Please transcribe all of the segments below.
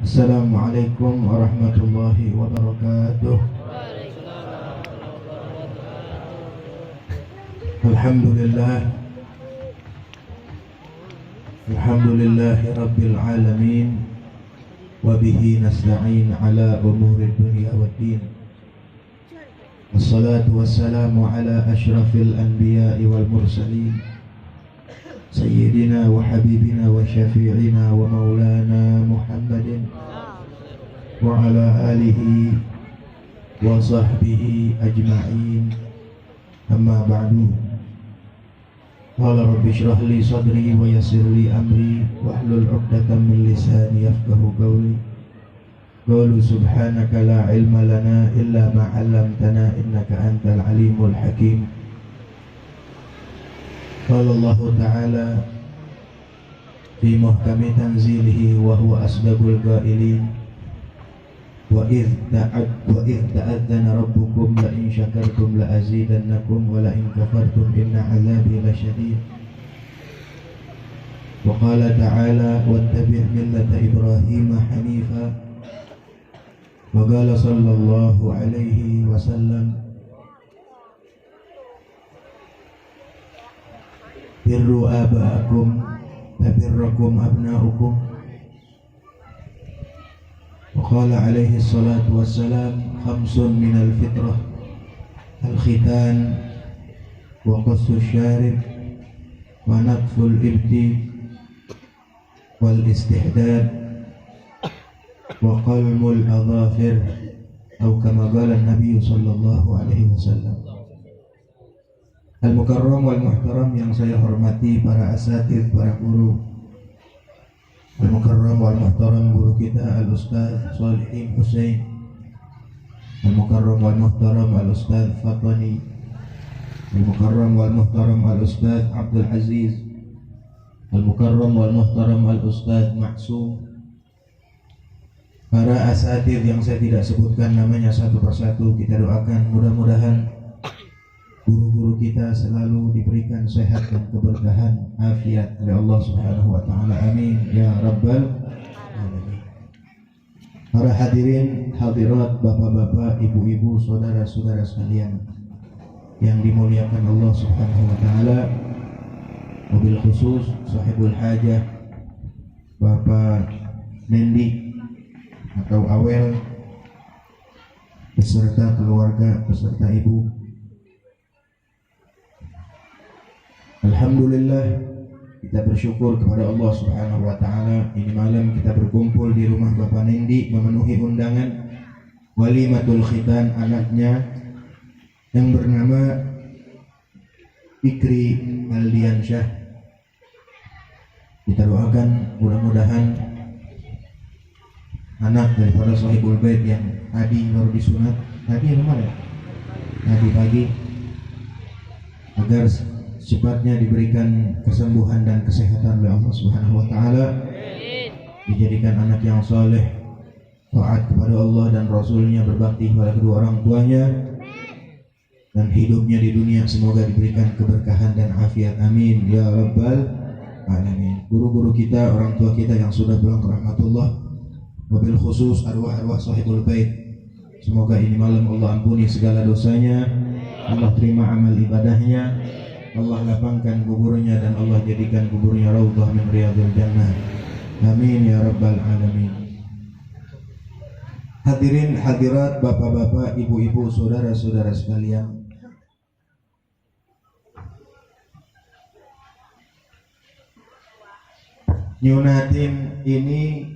Assalamualaikum warahmatullahi wabarakatuh. Alhamdulillah, alhamdulillahi rabbil alamin, wa bihi nasta'in ala umuri dunya waddin. Wassalatu wassalamu ala ashrafil anbiya'i wal mursalin, sayyidina wa habibina wa syafi'ina wa maulana Muhammadin wa ala alihi wa sahbihi ajma'in. Amma ba'du. Qala rabbi shrah li sadri wa yassir li amri wahlul 'uqdatam min lisani yafqahu qawli. Qalu subhanaka la ilma lana illa ma 'allamtana innaka antal alimul hakim. Qala Allah Ta'ala fi muhkami tanzilihi wa huwa asdaqul qailin. Wa idh ta'adzana rabbukum la in syakartum la azidannakum wa la in kafartum inna 'adzabi lasyadid. Wa qala ta'ala wattabi' millata Ibrahim hanifa. Wa qala sallallahu alaihi wasallam birru aba'akum tabirrakum abna'ukum. Wa qala alaihi salatu wassalam khamsun minal fitrah al-khitan wa qassu syarib wa natful ibti wal istihdad wa qalmul adhafir atau kama qala Nabi sallallahu alaihi wasallam. Al-Mukarram wal Muhtaram yang saya hormati, para asatidz, para guru. Al-Mukarram wal Muhtaram guru kita Al-Ustaz Shalihin Husain. Al-Mukarram wal Muhtaram Al-Ustaz Fatani. Al-Mukarram wal Muhtaram Al-Ustaz Abdul Aziz. Al-Mukarram wal Muhtaram Al-Ustaz Maksum. Para asatidz yang saya tidak sebutkan namanya satu persatu, kita doakan mudah-mudahan guru-guru kita selalu diberikan sehat dan keberkahan, afiat oleh Allah Subhanahu wa taala. Amin ya rabbal alamin. Para hadirin hadirat, bapak-bapak, ibu-ibu, saudara-saudara sekalian yang dimuliakan Allah Subhanahu wa taala, wabil khusus sahibul hajah Bapak Nendi atau Awel beserta keluarga, beserta ibu. Alhamdulillah, kita bersyukur kepada Allah Subhanahu wa taala. Ini malam kita berkumpul di rumah Bapak Nendi memenuhi undangan walimatul khitan anaknya yang bernama Fikri Aldiansyah. Kita doakan mudah-mudahan anak daripada sahibul bait yang tadi baru disunat tadi kemarin, tadi pagi, agar cepatnya diberikan kesembuhan dan kesehatan oleh Allah Subhanahu wa taala, dijadikan anak yang saleh, taat kepada Allah dan Rasulnya, berbakti kepada kedua orang tuanya, dan hidupnya di dunia semoga diberikan keberkahan dan afiat. Amin ya rabbal alamin. Guru-guru kita, orang tua kita yang sudah pulang ke rahmatullah, wabil khusus arwah-arwah sahibul bait, semoga ini malam Allah ampuni segala dosanya, Allah terima amal ibadahnya, Allah lapangkan kuburnya, dan Allah jadikan kuburnya raudhah min riyadil jannah. Amin ya rabbal alamin. Hadirin hadirat, bapak-bapak, ibu-ibu, saudara-saudara sekalian, nyunatin ini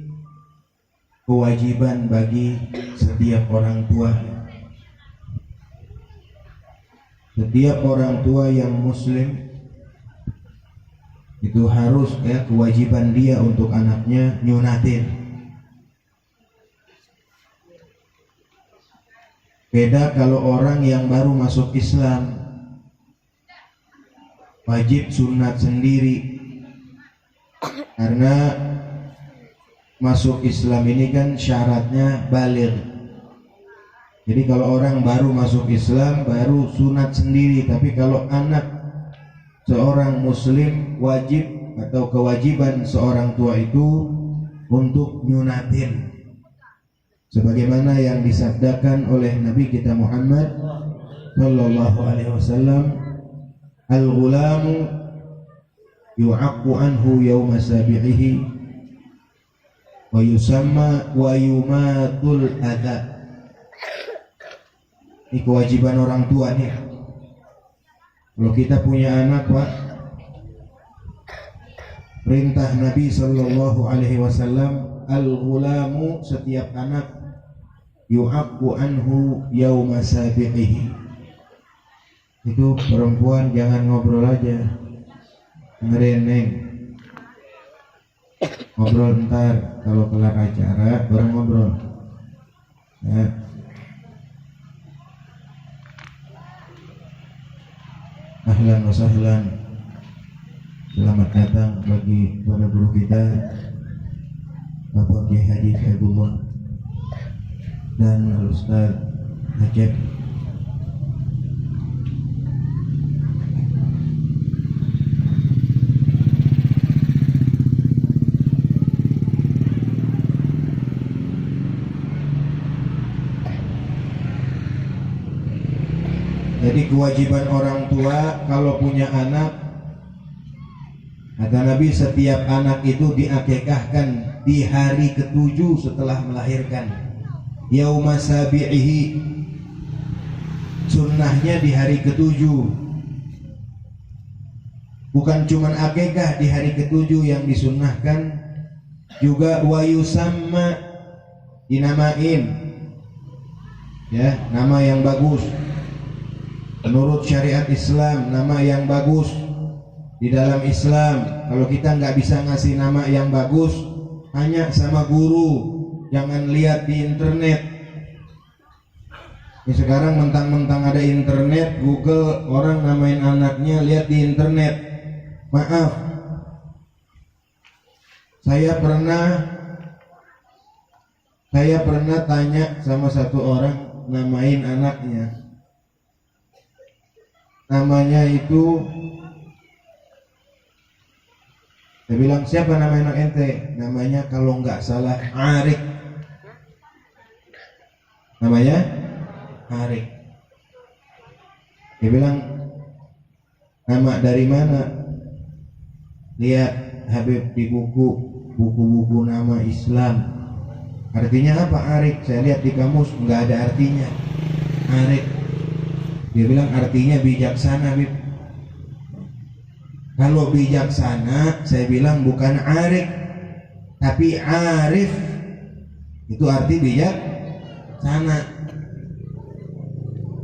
kewajiban bagi setiap orang tua. Setiap orang tua yang muslim itu harus kewajiban dia untuk anaknya nyunatin. Beda kalau orang yang baru masuk Islam, wajib sunat sendiri. Karena masuk Islam ini kan syaratnya baligh. Jadi kalau orang baru masuk Islam baru sunat sendiri, tapi kalau anak seorang muslim wajib atau kewajiban seorang tua itu untuk nyunatin. sebagaimana yang disabdakan oleh Nabi kita Muhammad sallallahu alaihi wasallam, al-ghulamu yu'aqqu anhu yawma sabi'ihi wa yusamma wa yumatul adha. Ini kewajiban orang tua nih. Kalau kita punya anak, Pak, perintah Nabi sallallahu alaihi wasallam, al-ghulamu, setiap anak, yu'aqqu anhu yauma sabiqihi. Itu perempuan jangan ngobrol aja, ngereneng, ngobrol ntar, kalau kelar acara baru ngobrol ya. Ahlan wa sahlan, selamat datang bagi para guru kita Bapak Kiai Haji Faidullah dan Al-Ustaz Hajab. Jadi kewajiban orang tua kalau punya anak, kata Nabi, setiap anak itu diakikahkan di hari ke-7 setelah melahirkan. Yauma sabi'ihi, sunnahnya di hari ke-7. Bukan cuman akikah di hari ke-7 yang disunnahkan, juga wa yusamma, dinamain ya, nama yang bagus menurut syariat Islam, nama yang bagus di dalam Islam. Kalau kita nggak bisa ngasih nama yang bagus, tanya sama guru, jangan lihat di internet. Ini sekarang mentang-mentang ada internet, Google, orang namain anaknya lihat di internet. Maaf, saya pernah tanya sama satu orang namain anaknya. Namanya itu, saya bilang, siapa nama anak ente? Namanya kalau nggak salah Arik. Namanya Arik. Dia bilang, nama dari mana? Lihat Habib di buku-buku nama Islam. Artinya apa Arik? Saya lihat di kamus nggak ada artinya Arik. Dia bilang artinya bijaksana, Bib. Kalau bijaksana, saya bilang bukan Arif, tapi Arif. Itu arti bijaksana.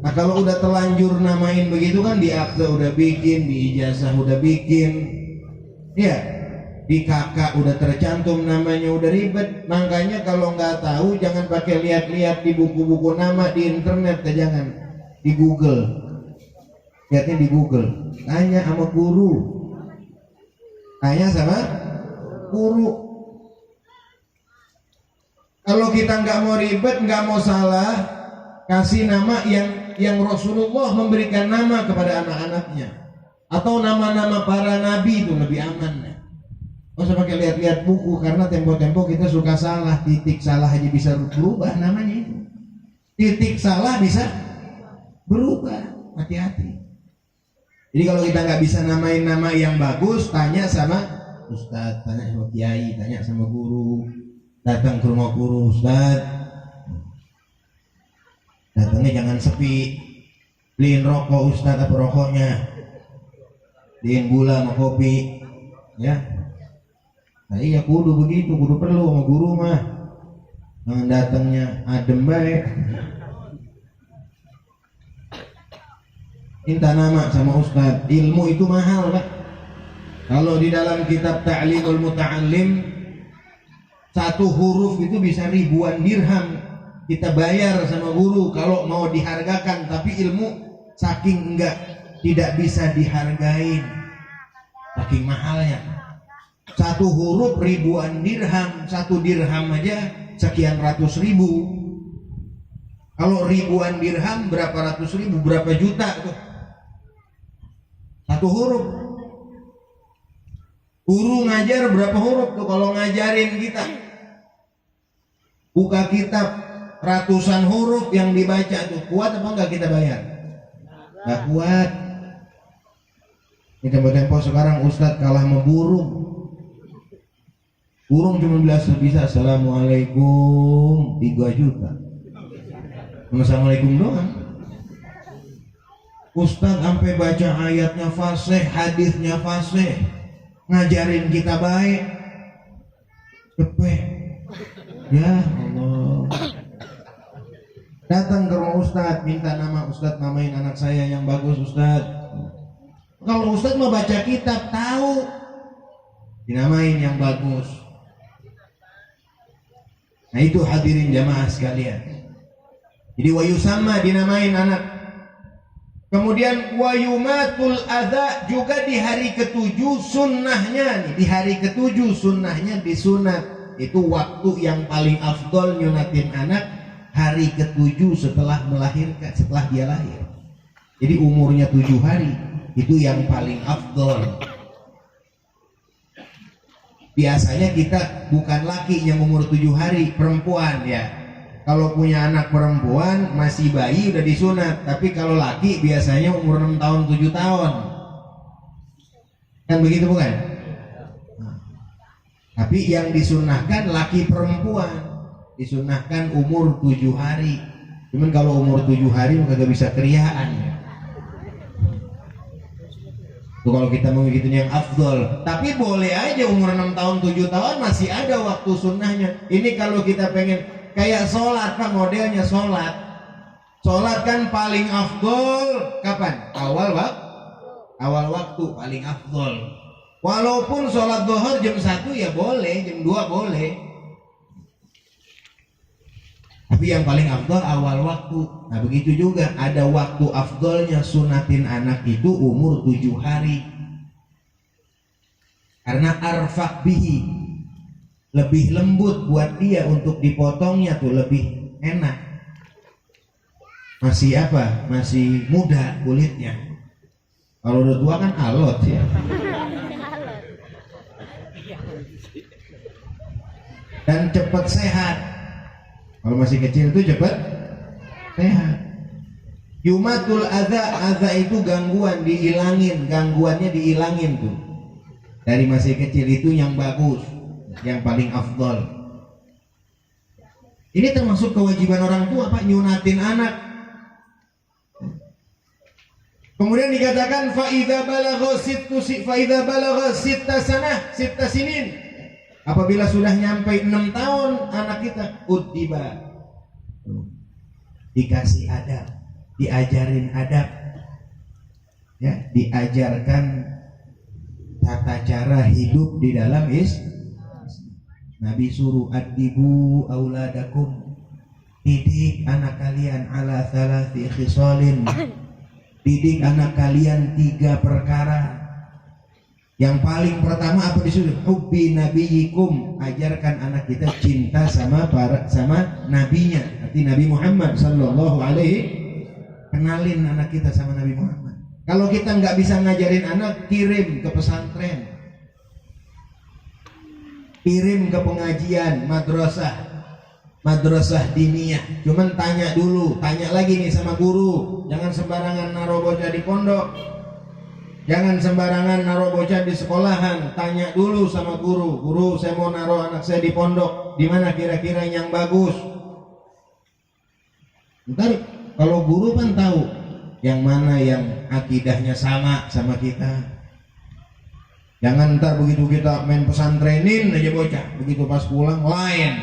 Nah kalau udah telanjur namain begitu kan, di akte udah bikin, di ijazah udah bikin, ya, di kakak udah tercantum namanya, udah ribet. Makanya kalau nggak tahu jangan pakai lihat-lihat di buku-buku nama di internet, jangan. Di Google, lihatnya di Google, tanya sama guru, Kalau kita nggak mau ribet, nggak mau salah, kasih nama yang Rasulullah memberikan nama kepada anak-anaknya, atau nama-nama para nabi, itu lebih aman. Nggak usah pakai lihat-lihat buku, karena tempo-tempo kita suka salah, titik salah aja bisa berubah namanya itu. Titik salah bisa berubah, hati-hati. Jadi kalau kita nggak bisa namain nama yang bagus, tanya sama ustadz, tanya sama kiai, tanya sama guru. Datang ke rumah guru, ustadz, datangnya jangan sepi, beliin rokok ustadz, apa rokoknya, beliin gula sama kopi, ya. Nah iya, kudu begitu, kudu perlu sama guru mah. Jangan datangnya adem baik. Minta nama sama ustadz. Ilmu itu mahal, Pak. Kalau di dalam kitab Ta'limul Muta'allim, satu huruf itu bisa ribuan dirham kita bayar sama guru kalau mau dihargakan. Tapi ilmu saking tidak bisa dihargain, saking mahalnya. Satu huruf ribuan dirham, satu dirham aja sekian ratus ribu. Kalau ribuan dirham berapa ratus ribu, berapa juta tuh satu huruf. Guru ngajar berapa huruf tuh kalau ngajarin kita. Buka kitab ratusan huruf yang dibaca tuh, kuat apa enggak kita bayar? Enggak kuat. Ini tempo-tempo sekarang Ustadz kalah sama burung. Burung cuma bisa assalamualaikum 3 juta. Assalamualaikum doang. Ustadz sampai baca ayatnya fasih, hadisnya fasih, ngajarin kita baik, cepet. Ya Allah. Datang ke rumah Ustadz, minta nama Ustadz, namain anak saya yang bagus Ustadz. Kalau Ustadz mau baca kitab, tahu dinamain yang bagus. Nah itu hadirin jamaah sekalian. Jadi wayusama dinamain anak. Kemudian wayumatul adha juga di hari ke-7 sunnahnya nih. Di hari ke-7 sunnahnya disunat. Itu waktu yang paling afdol nyunatin anak hari ke-7 setelah melahirkan, setelah dia lahir. Jadi umurnya 7 hari itu yang paling afdol. Biasanya kita bukan laki yang umur 7 hari, perempuan ya. Kalau punya anak perempuan masih bayi udah disunat, tapi kalau laki biasanya umur 6 tahun 7 tahun. Kan begitu bukan? Tapi yang disunahkan laki perempuan, disunahkan umur 7 hari. Cuman kalau umur 7 hari maka gak bisa kriaan ya. Tuh kalau kita mau ngikutin yang afdol. Tapi boleh aja umur 6 tahun 7 tahun masih ada waktu sunnahnya. Ini kalau kita pengen kayak sholat Pak, modelnya sholat. Sholat kan paling afdol kapan? Awal waktu paling afdol. Walaupun sholat zuhur jam 1 ya boleh, jam 2 boleh. Tapi yang paling afdol awal waktu. Nah begitu juga ada waktu afdolnya sunatin anak itu umur 7 hari. Karena arfaq bihi, lebih lembut buat dia untuk dipotongnya tuh lebih enak. Masih apa? Masih muda kulitnya. Kalau udah tua kan alot ya. Dan cepat sehat. Kalau masih kecil itu cepat sehat. Yumatul adza itu gangguan dihilangin, gangguannya dihilangin tuh. Dari masih kecil itu yang bagus, yang paling afdol. Ini termasuk kewajiban orang tua Pak, nyunatin anak. Kemudian dikatakan fa idza balagha sitta sinin. Apabila sudah nyampe 6 tahun anak kita uddiba, dikasih adab, diajarin adab, ya, diajarkan tata cara hidup di dalam Nabi suruh addibu auladakum, didik anak kalian ala thalathi khisalin, didik anak kalian 3 perkara. Yang paling pertama apa disuruh? Hubbi nabiyikum, ajarkan anak kita cinta sama nabinya, arti Nabi Muhammad sallallahu alaihi. Kenalin anak kita sama Nabi Muhammad. Kalau kita nggak bisa ngajarin anak, kirim ke pesantren, kirim ke pengajian, madrasah diniyah. Cuman tanya dulu, tanya lagi nih sama guru. Jangan sembarangan naruh bocah di pondok. Jangan sembarangan naruh bocah di sekolahan. Tanya dulu sama guru. Guru, saya mau naruh anak saya di pondok, di mana kira-kira yang bagus? Ntar kalau guru kan tahu yang mana yang akidahnya sama kita. Jangan ntar begitu kita main pesantrenin aja bocah, begitu pas pulang lain.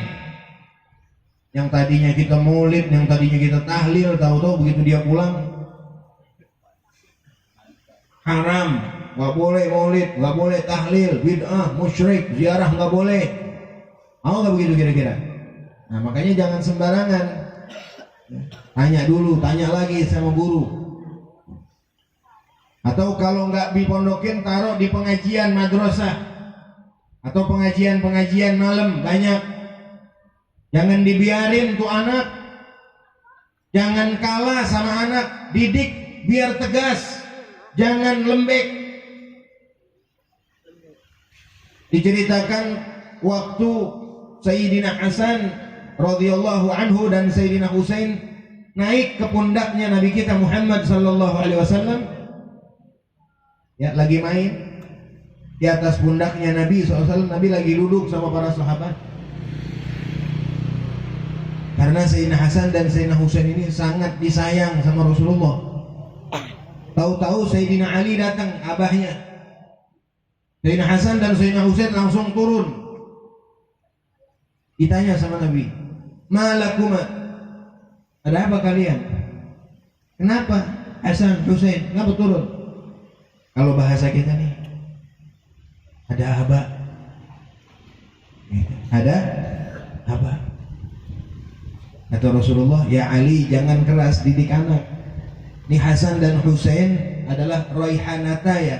Yang tadinya kita maulid, yang tadinya kita tahlil, tahu-tahu begitu dia pulang haram, nggak boleh maulid, nggak boleh tahlil, bid'ah, musyrik, ziarah nggak boleh. Mau nggak begitu kira-kira? Nah makanya jangan sembarangan. Tanya dulu, tanya lagi sama guru. Atau kalau nggak dipondokin, taruh di pengajian madrasah atau pengajian malam banyak. Jangan dibiarin tuh anak. Jangan kalah sama anak, didik biar tegas. Jangan lembek. Diceritakan waktu Sayyidina Hasan radhiyallahu anhu dan Sayyidina Husain naik ke pundaknya Nabi kita Muhammad sallallahu alaihi wasallam. Ya, lagi main di atas pundaknya Nabi SAW. Nabi lagi duduk sama para sahabat. Karena Sayyidina Hasan dan Sayyidina Husain ini sangat disayang sama Rasulullah. Tahu-tahu Sayyidina Ali datang, abahnya. Sayyidina Hasan dan Sayyidina Husain langsung turun. Ditanya sama Nabi, "Malakuma? Ada apa kalian? Kenapa Hasan, Husain? Kenapa turun?" Kalau bahasa kita nih, ada apa? Ada apa? Kata Rasulullah, "Ya Ali, jangan keras didik anak. Ini Hasan dan Husain adalah raihanataya,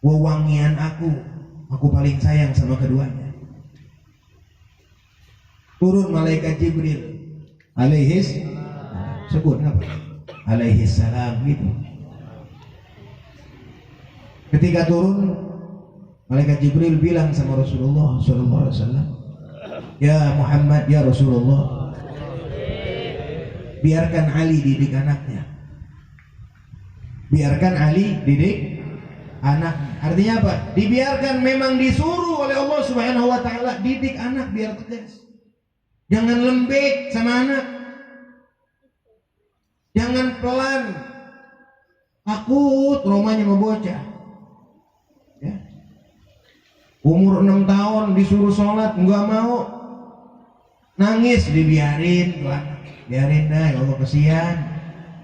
wewangian aku. Aku paling sayang sama keduanya." Turun malaikat Jibril alaihis, sebut apa? Alaihis salam gitu. Ketika turun, malaikat Jibril bilang sama Rasulullah sallallahu alaihi wasallam, "Ya Muhammad, ya Rasulullah, biarkan Ali didik anaknya. Biarkan Ali didik anak." Artinya apa? Dibiarkan, memang disuruh oleh Allah Subhanahu wa taala didik anak biar tegas. Jangan lembek sama anak. Jangan pelan. Takut traumanya mau bocah. Ya. Umur 6 tahun disuruh sholat nggak mau, nangis, dibiarin tuh anak. Biarin dah, ya Allah kesian.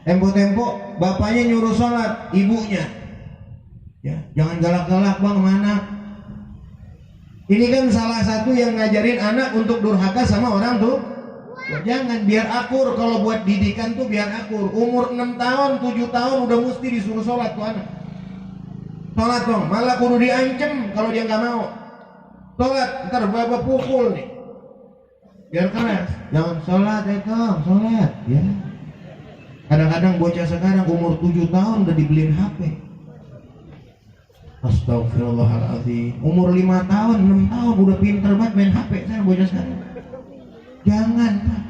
Tempo-tempo bapaknya nyuruh sholat, ibunya, ya jangan galak-galak bang sama anak. Ini kan salah satu yang ngajarin anak untuk durhaka sama orang tuh. Jangan, biar akur. Kalau buat didikan tuh biar akur. Umur 6 tahun, 7 tahun udah mesti disuruh sholat tuh anak. Sholat dong, malah kudu diancem kalau dia nggak mau. Sholat, ntar bapak pukul nih. Biar keras. Jangan sholat ya kong, sholat ya. Kadang-kadang bocah sekarang umur 7 tahun udah dibeliin HP. Astagfirullahaladzim. Umur 5 tahun, 6 tahun udah pinter banget main HP sekarang bocah sekarang. Jangan Pak.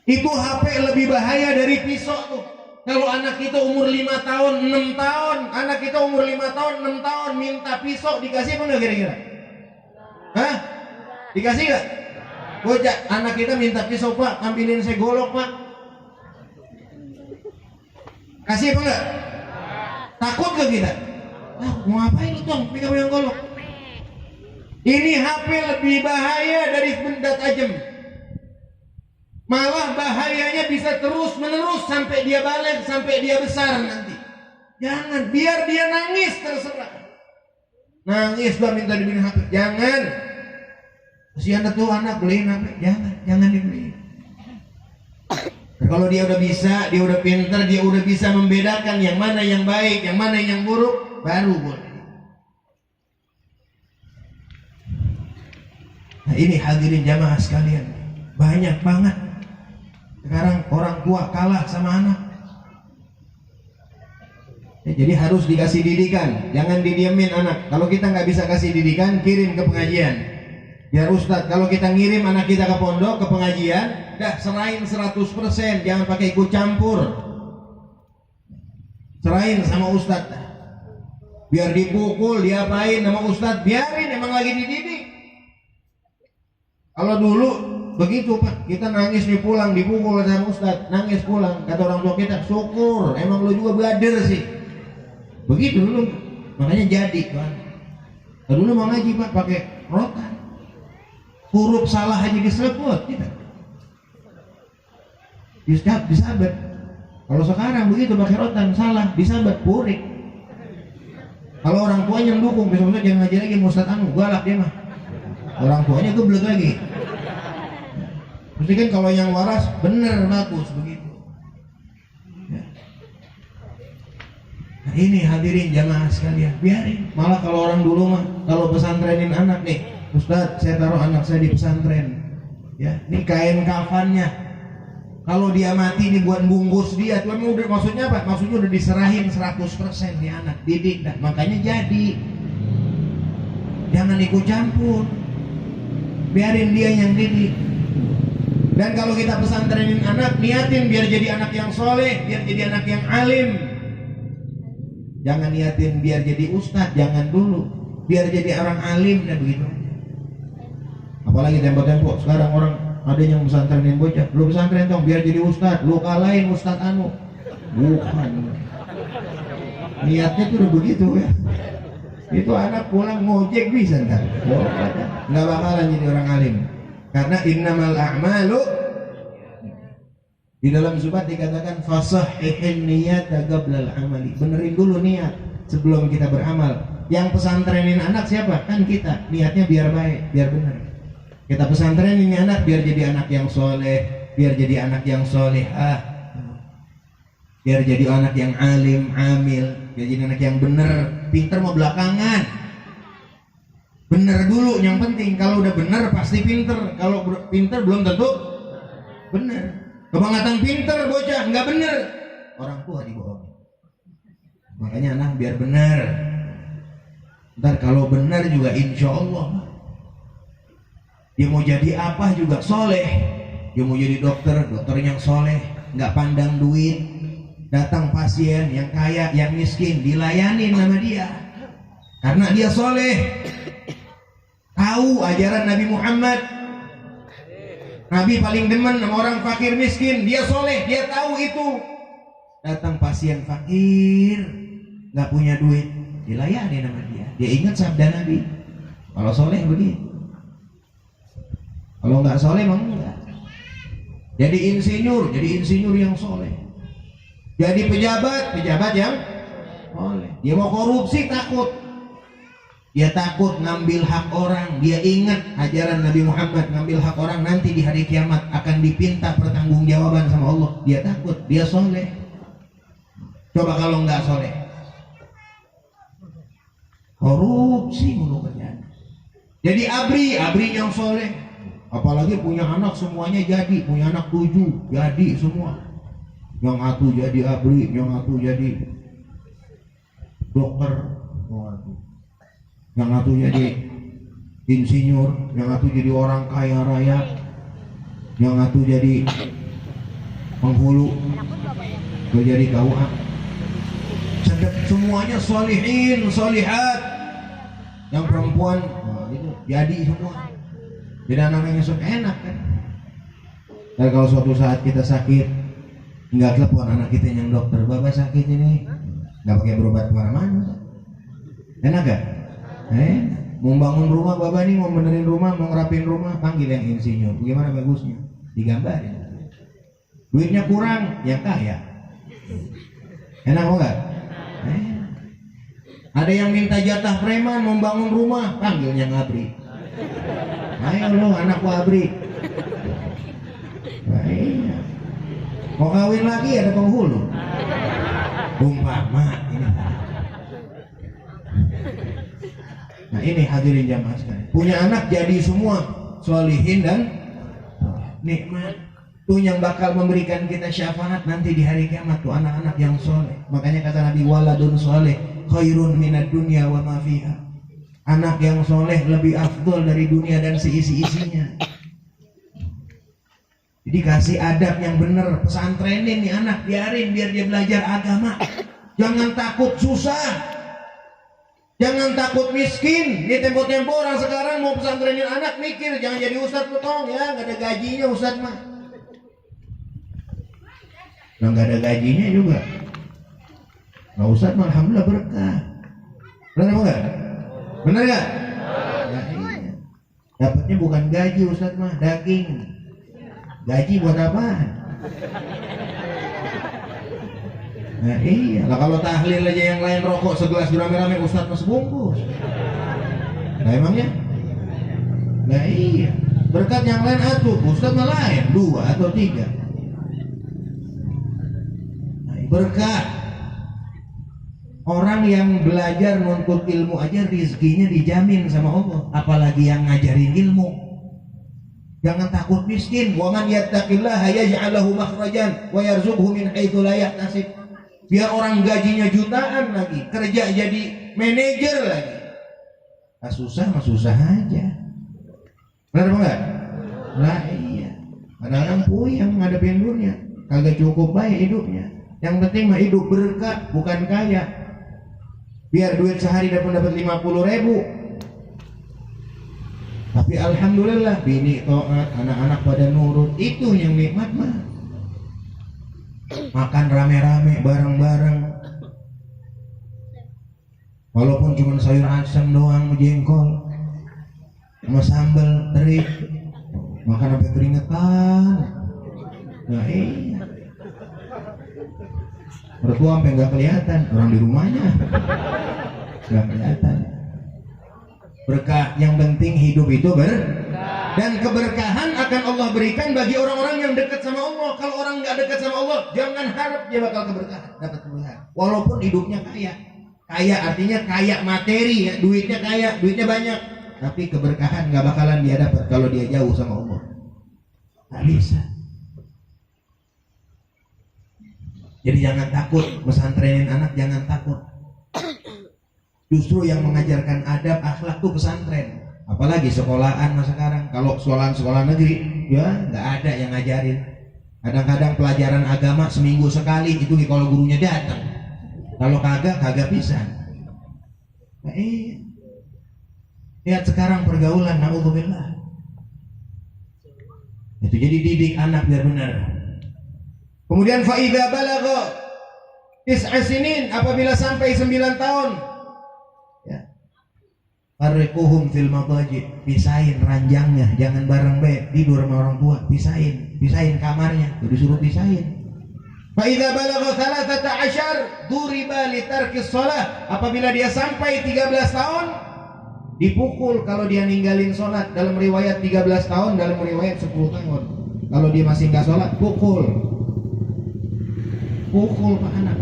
Itu HP lebih bahaya dari pisau tuh. Kalau anak kita umur 5 tahun, 6 tahun, anak kita umur 5 tahun, 6 tahun minta pisau, dikasih apa enggak kira-kira? Hah? Dikasih enggak? Bocah, anak kita minta pisau, "Pak, ambilin saya golok, Pak." Kasih apa enggak? Takut gak kita? Nah, mau ngapain lu Tong? Pegang golok. Ini HP lebih bahaya dari benda tajam. Malah bahayanya bisa terus menerus sampai dia balik, sampai dia besar nanti. Jangan, biar dia nangis terserah. Nangis lah minta dibeliin HP. Jangan. Kasihan tuh anak beliin HP. Jangan dibeliin. Nah, kalau dia udah bisa, dia udah pintar, dia udah bisa membedakan yang mana yang baik, yang mana yang buruk, baru boleh. Nah ini hadirin jamaah sekalian, banyak banget sekarang orang tua kalah sama anak. Ya, jadi harus dikasih didikan, jangan didiemin anak. Kalau kita nggak bisa kasih didikan, kirim ke pengajian. Biar Ustadz, kalau kita ngirim anak kita ke pondok, ke pengajian, dah serahin 100%, jangan pakai ikut campur. Serahin sama Ustadz. Biar dipukul, diapain sama Ustadz, biarin, emang lagi dididik. Kalau dulu begitu Pak, kita nangis nih pulang, dipukul sama Ustadz, nangis pulang, kata orang tua kita, syukur, emang lu juga belajar sih. Begitu dulu, makanya jadi Pak. Dulu mau ngaji Pak, pakai rotan, huruf salah aja diselebut, gitu. Disabet. Kalau sekarang begitu pakai rotan, salah, disabet, purik. Kalau orang tuanya mendukung, besok-besok jangan ngaji lagi, Ustadz anu, galak dia mah. Orang tuanya geblek lagi. Mesti kan kalau yang waras bener bagus begitu. Ya. Nah ini hadirin jamaah sekalian, biarin. Malah kalau orang dulu mah kalau pesantrenin anak nih, Ustadz saya taruh anak saya di pesantren. Ya, ini kain kafannya. Kalau dia mati dibuat bungkus dia, tuh udah maksudnya apa? Maksudnya udah diserahin 100% nih anak, didik. Nah, makanya jadi. Jangan ikut campur. Biarin dia yang didik. Dan kalau kita pesantrenin anak, niatin biar jadi anak yang soleh, biar jadi anak yang alim. Jangan niatin biar jadi ustadz, jangan dulu. Biar jadi orang alim dan begitu. Apalagi tempo-tempo sekarang orang ada yang pesantrenin bocah, lu pesantren dong biar jadi ustadz, lu kalahin ustadz anu. Bukan. Niatnya tuh udah begitu ya. Itu anak pulang ngojek bisa ntar. Nggak bakalan jadi orang alim. Karena innamal a'malu, di dalam Zubat dikatakan fasahhihin niyata qablal amali. Benerin dulu niat sebelum kita beramal. Yang pesantrenin anak siapa? Kan kita. Niatnya biar baik, biar benar. Kita pesantrenin anak biar jadi anak yang soleh, biar jadi anak yang solehah, biar jadi anak yang alim, amil, biar jadi anak yang benar. Pinter mau belakangan. Bener dulu yang penting. Kalau udah bener pasti pinter. Kalau pinter belum tentu bener. Kebangetan pinter bocah nggak bener, orang tua dibohongi. Makanya anak biar bener. Ntar kalau bener juga insya Allah dia mau jadi apa juga soleh. Dia mau jadi dokter, dokter yang soleh, nggak pandang duit. Datang pasien yang kaya, yang miskin, dilayanin sama dia karena dia soleh. Tahu ajaran Nabi Muhammad. Nabi paling demen sama orang fakir miskin. Dia soleh, dia tahu itu. Datang pasien fakir, nggak punya duit, dilayani sama dia. Dia ingat sabda Nabi. Kalau soleh begitu. Kalau nggak soleh memang enggak. Jadi insinyur yang soleh. Jadi pejabat yang soleh. Dia mau korupsi takut. Dia takut ngambil hak orang. Dia ingat ajaran Nabi Muhammad, ngambil hak orang nanti di hari kiamat akan dipinta pertanggungjawaban sama Allah. Dia takut, dia soleh. Coba kalau nggak soleh, korupsi mulu kerjaan. Jadi abri yang soleh. Apalagi punya anak semuanya jadi, punya anak 7 jadi semua. Yang satu jadi abri, yang satu jadi dokter, yang satu jadi insinyur, yang satu jadi orang kaya raya, yang satu jadi penghulu, jadi KUA. Semuanya solihin, solihat. Yang perempuan itu jadi semua. Jadi anak-anaknya suka enak kan. Dan kalau suatu saat kita sakit, nggak telepon anak kita yang dokter, bapak sakit ini, nggak pakai berobat kemana-mana. Enak gak? Mau bangun rumah, bapak nih mau benerin rumah, mau ngerapin rumah, panggil yang insinyur. Bagaimana bagusnya? Digambarin. Duitnya kurang, yang kaya. Enak enggak? Ada yang minta jatah preman membangun rumah, panggil yang abri. Ayo lo anakku abri. Mau kawin lagi ada penghulu. Umpama ini. Nah ini hadirin jamaah sekalian. Punya anak jadi semua solihin dan nikmat. Tuh yang bakal memberikan kita syafaat nanti di hari kiamat tuh anak-anak yang soleh. Makanya kata Nabi, waladun soleh khairun minad dunya wa ma fiha. Anak yang soleh lebih afdol dari dunia dan seisi-isinya. Jadi kasih adab yang benar, pesantrenin nih anak, biarin biar dia belajar agama. Jangan takut susah, jangan takut miskin. Ini tempo-tempo orang sekarang mau pesantrenin anak mikir jangan jadi ustadz potong ya, nggak ada gajinya ustadz mah. Nah, nggak ada gajinya juga. Nah ustadz mah alhamdulillah berkah. Benar enggak? Benar nggak? Nah, iya. Dapatnya bukan gaji ustadz mah, daging. Gaji buat apaan? Nah iya, lah kalau tahlil aja yang lain rokok segelas rame-rame ustadz mas bungkus. Nah emangnya? Nah iya, berkat yang lain atuh, ustadz mah lain 2 atau 3. Nah, berkah. Orang yang belajar nuntut ilmu aja rizkinya dijamin sama Allah, apalagi yang ngajarin ilmu. Jangan takut miskin. Wa man yattaqillaha yaj'al lahu makhrajan wa yarzuqhu min haitsu la yahtasib. Biar orang gajinya jutaan lagi, kerja jadi manajer lagi. Nah, susah mah susah aja. Benar enggak? Lah iya. Kadang-kadang puyeng ngadepin dunia, kagak cukup baik hidupnya. Yang penting mah hidup berkah, bukan kaya. Biar duit sehari dapat 50.000, tapi alhamdulillah bini taat, anak-anak pada nurut. Itu yang nikmat mah. Makan rame-rame bareng-bareng, walaupun cuma sayur asam doang, jengkol sama sambal teri, makan sampai keringetan. Nah iya, mertua sampai nggak kelihatan, orang di rumahnya nggak kelihatan. Berkah, yang penting hidup itu dan keberkahan akan Allah berikan bagi orang-orang yang dekat sama Allah. Kalau orang nggak dekat sama Allah, jangan harap dia bakal keberkahan, dapat keberkahan. Walaupun hidupnya kaya, kaya artinya kaya materi, ya, duitnya kaya, duitnya banyak, tapi keberkahan nggak bakalan dia dapat kalau dia jauh sama Allah. Nggak bisa. Jadi jangan takut mesantrenin anak, jangan takut. Justru yang mengajarkan adab akhlak tuh pesantren. Apalagi sekolahan masa sekarang. Kalau sekolah negeri, ya nggak ada yang ngajarin. Kadang-kadang pelajaran agama seminggu sekali, itu kalau gurunya datang. Kalau kagak bisa. Nah, lihat sekarang pergaulan, naudzubillah. Itu jadi didik anak biar benar. Kemudian faida balagha tis'a sinin, apabila sampai 9 tahun, ya, farriquhum fil madaji, pisahin ranjangnya, jangan bareng tidur sama orang tua, pisahin kamarnya, disuruh pisahin. Faida balagha 13 duriba li tarkis shalah, apabila dia sampai 13 tahun dipukul kalau dia ninggalin sholat. Dalam riwayat 13 tahun, dalam riwayat 10 tahun. Kalau dia masih nggak sholat, pukul Pak anak,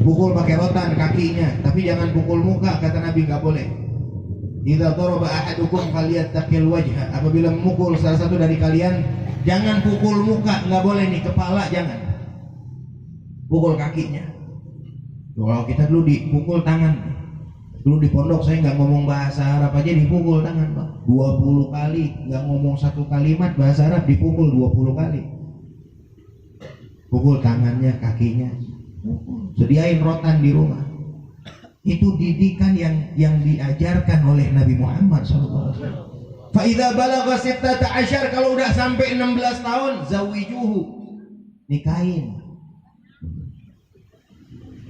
pukul pakai rotan kakinya, tapi jangan pukul muka, kata Nabi, nggak boleh. Idza daraba ahadukum falyattaqil wajha, apabila memukul salah satu dari kalian, jangan pukul muka, nggak boleh nih, kepala jangan, pukul kakinya. Kalau kita dulu dipukul tangan, dulu di pondok saya nggak ngomong bahasa Arab aja dipukul tangan Pak, 20 kali, nggak ngomong satu kalimat bahasa Arab dipukul 20 kali. Pukul tangannya, kakinya, sediain rotan di rumah. Itu didikan yang diajarkan oleh Nabi Muhammad SAW. Fa idza balagha 16, kalau udah sampai 16 tahun, zawijuhu, nikahin.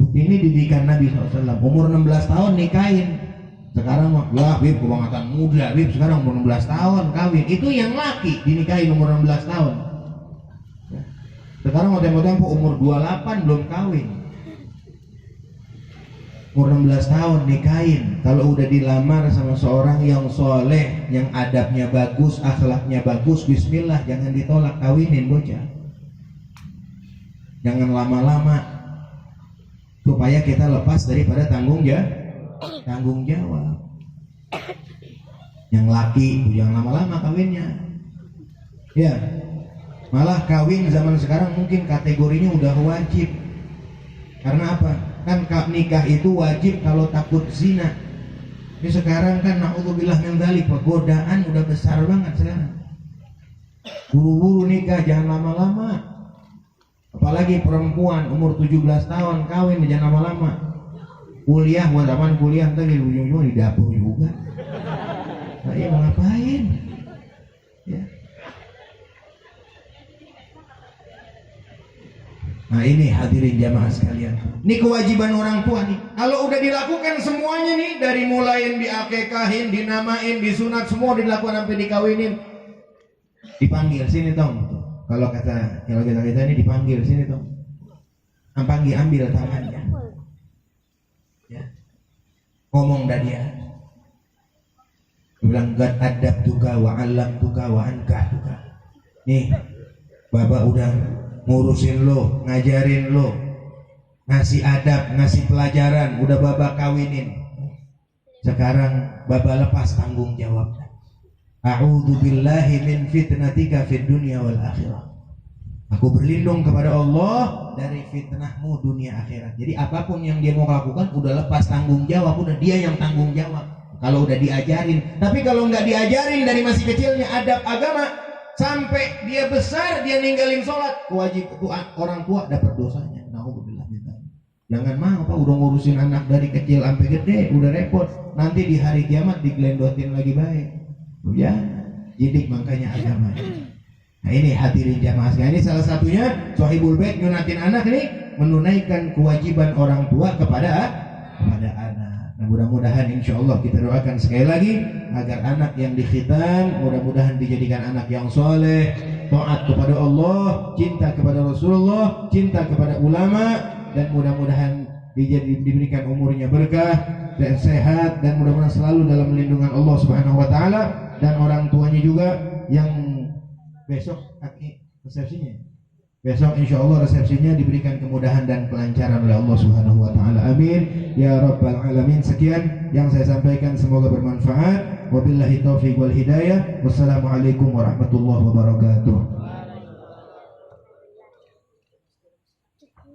Ini didikan Nabi SAW. Umur 16 tahun nikahin. Sekarang wah Bib, kebangetan muda Bib, sekarang umur 16 tahun kawin. Itu yang laki dinikahin umur 16 tahun. Sekarang mau tempo-tempo umur 28 belum kawin. Umur 16 tahun nikahin. Kalau udah dilamar sama seorang yang soleh, yang adabnya bagus, akhlaknya bagus, bismillah, jangan ditolak, kawinin bocah. Jangan lama-lama, supaya kita lepas daripada tanggung jawab. Yang laki jangan lama-lama kawinnya. Ya. Malah kawin zaman sekarang mungkin kategorinya udah wajib. Karena apa? Kan nikah itu wajib kalau takut zina. Ini sekarang kan naudzubillah min dzalik, godaan udah besar banget sekarang. Buru-buru nikah, jangan lama-lama. Apalagi perempuan umur 17 tahun kawin, jangan lama-lama. Kuliah, buat apaan kuliah, ntar di ujung-ujung di dapur juga. Nah, ya mau ngapain? Ya. Nah ini hadirin jamaah sekalian, ini kewajiban orang tua nih. Kalau udah dilakukan semuanya nih, dari mulai diakekahin, dinamain, disunat, semua dilakukan sampai dikawinin, dipanggil sini Tom. Kalau kita ini dipanggil sini Tom. Ambil tangannya. Ya. Ngomong dah dia. Bilang gad adab tuka wa alam tuka wa ankah tuka. Nih, Bapak udah ngurusin lo, ngajarin lo, ngasih adab, ngasih pelajaran, udah Bapak kawinin. Sekarang Bapak lepas tanggung jawab. A'udzu billahi min fitnatika fid dunya wal akhirah. Aku berlindung kepada Allah dari fitnahmu dunia akhirat. Jadi apapun yang dia mau lakukan udah lepas tanggung jawab, udah dia yang tanggung jawab. Kalau udah diajarin, tapi kalau nggak diajarin dari masih kecilnya adab agama, sampai dia besar dia ninggalin sholat, kewajiban orang tua dapat dosanya. Nauzubillah min dzalik. Jangan mau Pak udah ngurusin anak dari kecil sampai gede udah repot, nanti di hari kiamat diglendotin lagi baik. Ya, jidik makanya agama. Nah ini hadirin jamaah sekalian, ini salah satunya Sohibul Bait nyunatin anak nih, menunaikan kewajiban orang tua kepada anak. Nah mudah-mudahan insya Allah kita doakan sekali lagi agar anak yang dikhitan mudah-mudahan dijadikan anak yang soleh, taat kepada Allah, cinta kepada Rasulullah, cinta kepada ulama, dan mudah-mudahan diberikan umurnya berkah dan sehat, dan mudah-mudahan selalu dalam lindungan Allah Subhanahu wa taala, dan orang tuanya juga yang besok resepsinya. Besok insya Allah resepsinya diberikan kemudahan dan kelancaran oleh Allah Subhanahu wa taala. Amin ya rabbal alamin. Sekian yang saya sampaikan, semoga bermanfaat. Wabillahi taufiq wal hidayah. Wassalamualaikum warahmatullahi wabarakatuh.